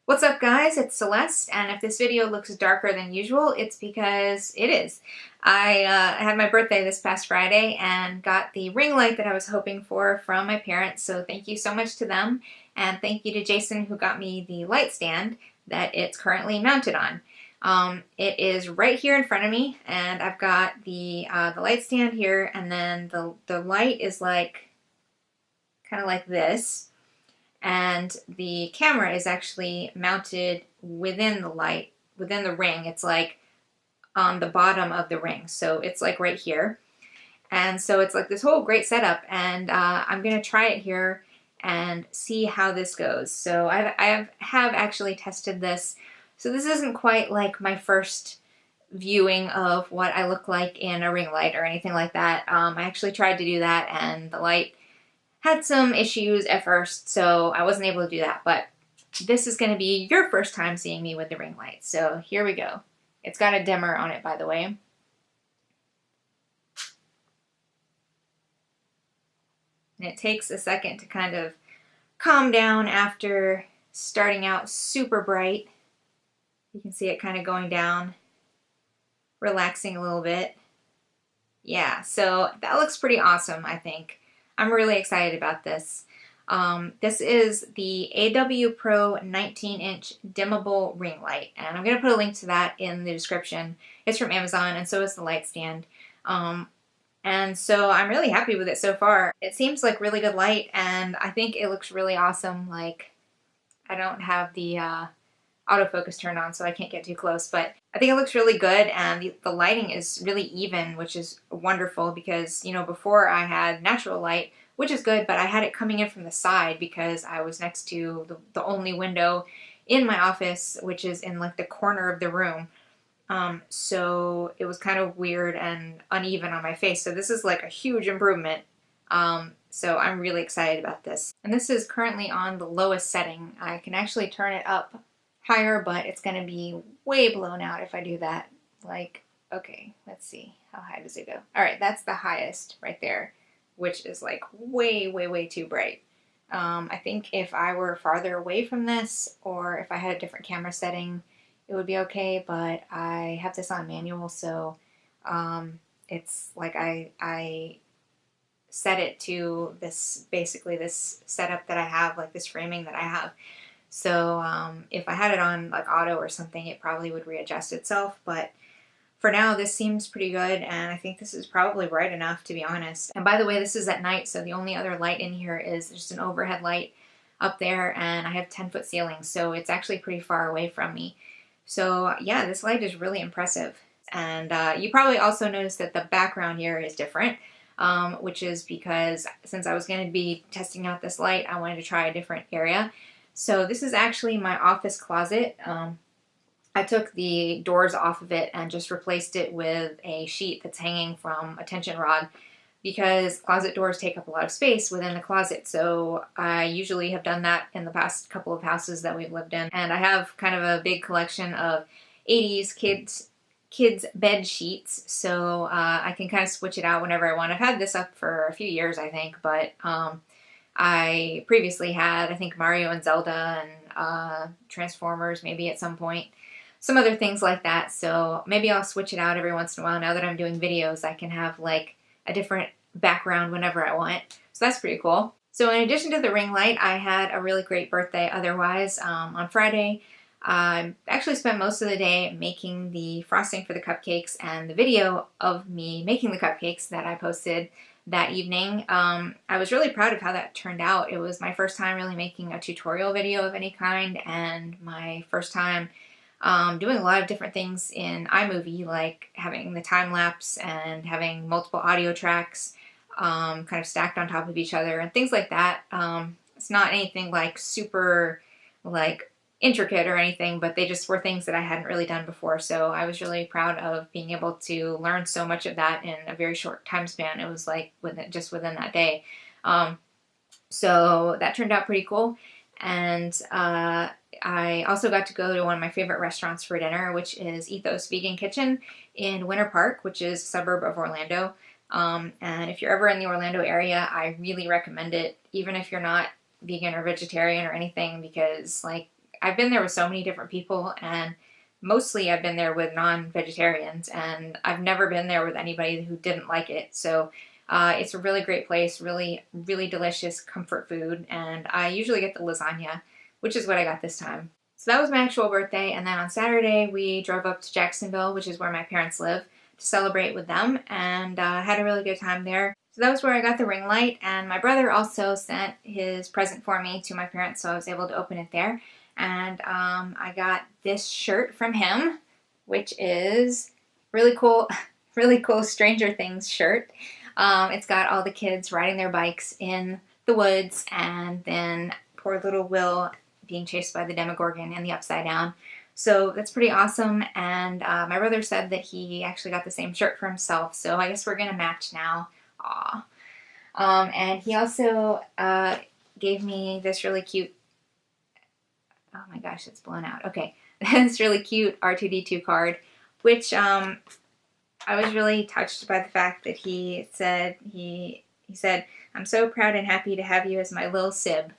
What's up guys, it's Celeste, and if this video looks darker than usual, it's because it is. I had my birthday this past Friday and got the ring light that I was hoping for from my parents, so thank you so much to them, and thank you to Jason who got me the light stand that it's currently mounted on. It is right here in front of me, and I've got the light stand here, and then the light is like, kind of like this. And the camera is actually mounted within the light, within the ring. It's like on the bottom of the ring, so it's like right here. And so it's like this whole great setup, and I'm gonna try it here and see how this goes. So I have actually tested this. So this isn't quite like my first viewing of what I look like in a ring light or anything like that. I actually tried to do that, and the light had some issues at first, so I wasn't able to do that, but this is going to be your first time seeing me with the ring light, so here we go. It's got a dimmer on it, by the way. And it takes a second to kind of calm down after starting out super bright. You can see it kind of going down, relaxing a little bit. Yeah, so that looks pretty awesome, I think. I'm really excited about this. This is the AW Pro 19-inch dimmable ring light, and I'm going to put a link to that in the description. It's from Amazon, and so is the light stand. And so I'm really happy with it so far. It seems like really good light, and I think it looks really awesome. Like, I don't have the autofocus turned on, so I can't get too close, but I think it looks really good, and the lighting is really even, which is wonderful because, you know, before I had natural light, which is good, but I had it coming in from the side because I was next to the only window in my office, which is in like the corner of the room. So it was kind of weird and uneven on my face. So this is like a huge improvement. So I'm really excited about this. And this is currently on the lowest setting. I can actually turn it up higher, but it's going to be way blown out if I do that. Like, okay, let's see. How high does it go? All right, that's the highest right there, which is like way, way, way too bright. I think if I were farther away from this, or if I had a different camera setting, it would be okay, but I have this on manual, so it's like I set it to this, basically this setup that I have, like this framing that I have. So if I had it on like auto or something, it probably would readjust itself, but for now this seems pretty good, and I think this is probably bright enough, to be honest. And by the way, this is at night, so the only other light in here is just an overhead light up there, and I have 10-foot ceilings, so it's actually pretty far away from me. So yeah, this light is really impressive. And you probably also noticed that the background here is different, which is because since I was going to be testing out this light, I wanted to try a different area. So this is actually my office closet. I took the doors off of it and just replaced it with a sheet that's hanging from a tension rod because closet doors take up a lot of space within the closet. So I usually have done that in the past couple of houses that we've lived in. And I have kind of a big collection of 80s kids bed sheets, so I can kind of switch it out whenever I want. I've had this up for a few years, I think, but I previously had, I think, Mario and Zelda and Transformers maybe at some point. Some other things like that, so maybe I'll switch it out every once in a while. Now that I'm doing videos, I can have like a different background whenever I want. So that's pretty cool. So in addition to the ring light, I had a really great birthday otherwise. On Friday, I actually spent most of the day making the frosting for the cupcakes, and the video of me making the cupcakes that I posted that evening, I was really proud of how that turned out. It was my first time really making a tutorial video of any kind, and my first time doing a lot of different things in iMovie, like having the time lapse and having multiple audio tracks kind of stacked on top of each other and things like that. It's not anything like super like intricate or anything, but they just were things that I hadn't really done before. So I was really proud of being able to learn so much of that in a very short time span. It was like just within that day. So that turned out pretty cool. And I also got to go to one of my favorite restaurants for dinner, which is Ethos Vegan Kitchen in Winter Park, which is a suburb of Orlando. And if you're ever in the Orlando area, I really recommend it, even if you're not vegan or vegetarian or anything, because like I've been there with so many different people, and mostly I've been there with non-vegetarians, and I've never been there with anybody who didn't like it. So it's a really great place, really, really delicious comfort food, and I usually get the lasagna, which is what I got this time. So that was my actual birthday, and then on Saturday we drove up to Jacksonville, which is where my parents live, to celebrate with them, and had a really good time there. So that was where I got the ring light, and my brother also sent his present for me to my parents, so I was able to open it there. And I got this shirt from him, which is really cool, really cool Stranger Things shirt. It's got all the kids riding their bikes in the woods, and then poor little Will being chased by the Demogorgon and the Upside Down. So that's pretty awesome, and my brother said that he actually got the same shirt for himself, so I guess we're gonna match now. Aw. And he also gave me this really cute, oh my gosh, it's blown out. Okay, this really cute R2-D2 card, which I was really touched by the fact that he said, "I'm so proud and happy to have you as my little sib."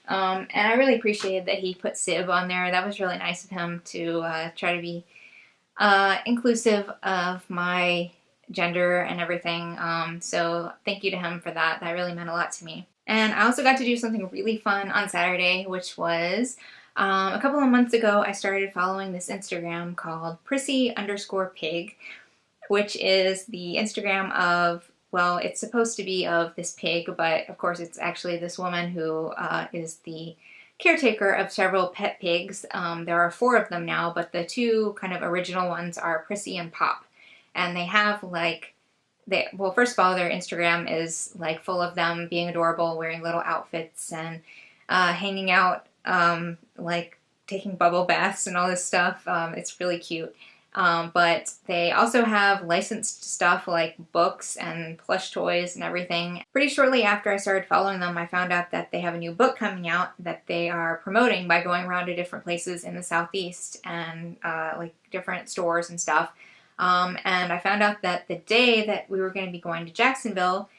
And I really appreciated that he put sib on there. That was really nice of him to try to be inclusive of my gender and everything. So thank you to him for that. That really meant a lot to me. And I also got to do something really fun on Saturday, which was a couple of months ago, I started following this Instagram called Prissy_pig, which is the Instagram of, well, it's supposed to be of this pig, but of course it's actually this woman who is the caretaker of several pet pigs. There are 4 of them now, but the 2 kind of original ones are Prissy and Pop. And they have like, well, first of all, their Instagram is like full of them being adorable, wearing little outfits and hanging out, like taking bubble baths and all this stuff. It's really cute. But they also have licensed stuff like books and plush toys and everything. Pretty shortly after I started following them, I found out that they have a new book coming out that they are promoting by going around to different places in the Southeast and like different stores and stuff. And I found out that the day that we were going to be going to Jacksonville,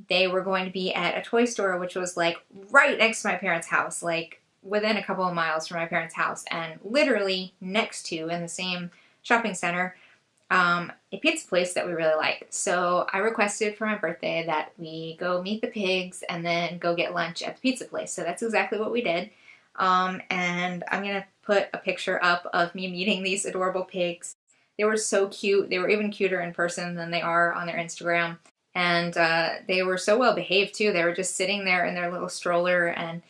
they were going to be at a toy store, which was like right next to my parents' house, like within a couple of miles from my parents' house, and literally next to, in the same shopping center, a pizza place that we really like. So I requested for my birthday that we go meet the pigs and then go get lunch at the pizza place. So that's exactly what we did. And I'm going to put a picture up of me meeting these adorable pigs. They were so cute. They were even cuter in person than they are on their Instagram. And they were so well behaved too. They were just sitting there in their little stroller and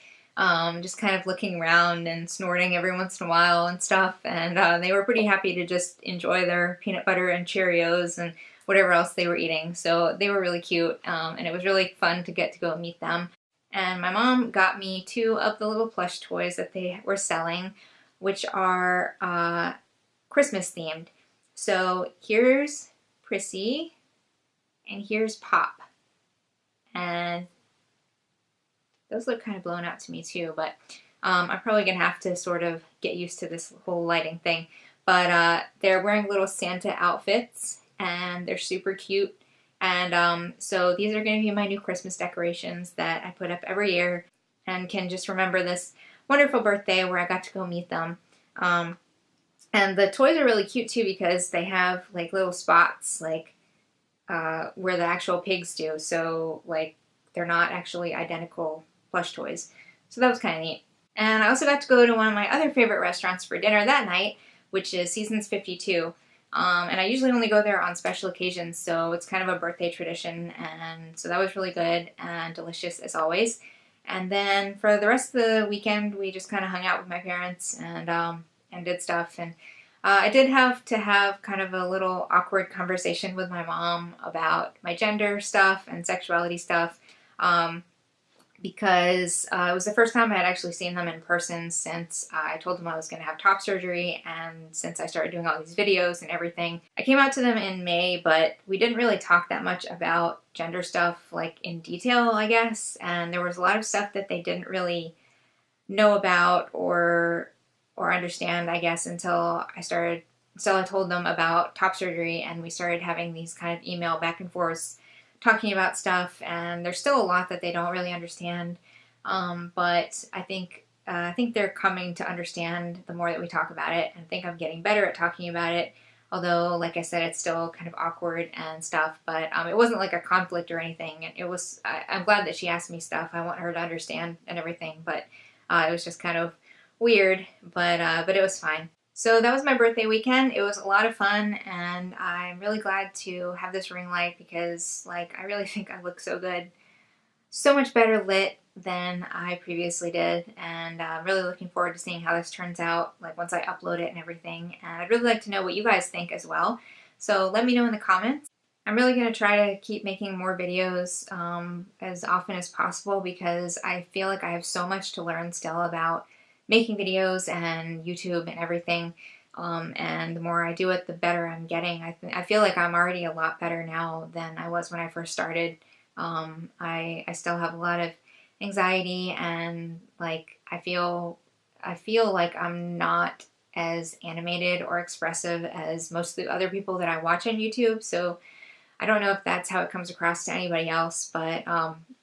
just kind of looking around and snorting every once in a while and stuff. And they were pretty happy to just enjoy their peanut butter and Cheerios and whatever else they were eating. So they were really cute, and it was really fun to get to go meet them. And my mom got me 2 of the little plush toys that they were selling, which are Christmas themed. So here's Prissy, and here's Pop. And those look kind of blown out to me too, but I'm probably going to have to sort of get used to this whole lighting thing. But they're wearing little Santa outfits, and they're super cute. And so these are going to be my new Christmas decorations that I put up every year and can just remember this wonderful birthday where I got to go meet them. And the toys are really cute too because they have like little spots like where the actual pigs do. So like they're not actually identical plush toys. So that was kind of neat. And I also got to go to one of my other favorite restaurants for dinner that night, which is Seasons 52. And I usually only go there on special occasions, so it's kind of a birthday tradition. And so that was really good and delicious as always. And then for the rest of the weekend, we just kind of hung out with my parents and did stuff. And I did have to have kind of a little awkward conversation with my mom about my gender stuff and sexuality stuff. Because it was the first time I had actually seen them in person since I told them I was going to have top surgery and since I started doing all these videos and everything. I came out to them in May, but we didn't really talk that much about gender stuff like in detail, I guess, and there was a lot of stuff that they didn't really know about or understand, I guess, until I told them about top surgery and we started having these kind of email back and forths talking about stuff, and there's still a lot that they don't really understand, but I think I think they're coming to understand the more that we talk about it, and I think I'm getting better at talking about it. Although, like I said, it's still kind of awkward and stuff, but it wasn't like a conflict or anything. It was, I'm glad that she asked me stuff. I want her to understand and everything, but it was just kind of weird, but it was fine. So that was my birthday weekend. It was a lot of fun, and I'm really glad to have this ring light because, like, I really think I look so good. So much better lit than I previously did, and I'm really looking forward to seeing how this turns out, like once I upload it and everything. And I'd really like to know what you guys think as well. So let me know in the comments. I'm really going to try to keep making more videos as often as possible because I feel like I have so much to learn still about making videos and YouTube and everything. And the more I do it, the better I'm getting. I feel like I'm already a lot better now than I was when I first started. I still have a lot of anxiety, and like I feel like I'm not as animated or expressive as most of the other people that I watch on YouTube. So I don't know if that's how it comes across to anybody else, but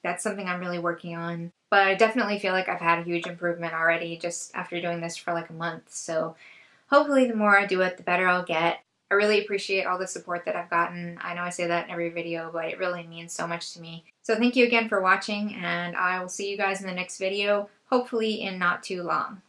that's something I'm really working on. But I definitely feel like I've had a huge improvement already just after doing this for like a month. So hopefully the more I do it, the better I'll get. I really appreciate all the support that I've gotten. I know I say that in every video, but it really means so much to me. So thank you again for watching, and I will see you guys in the next video, hopefully in not too long.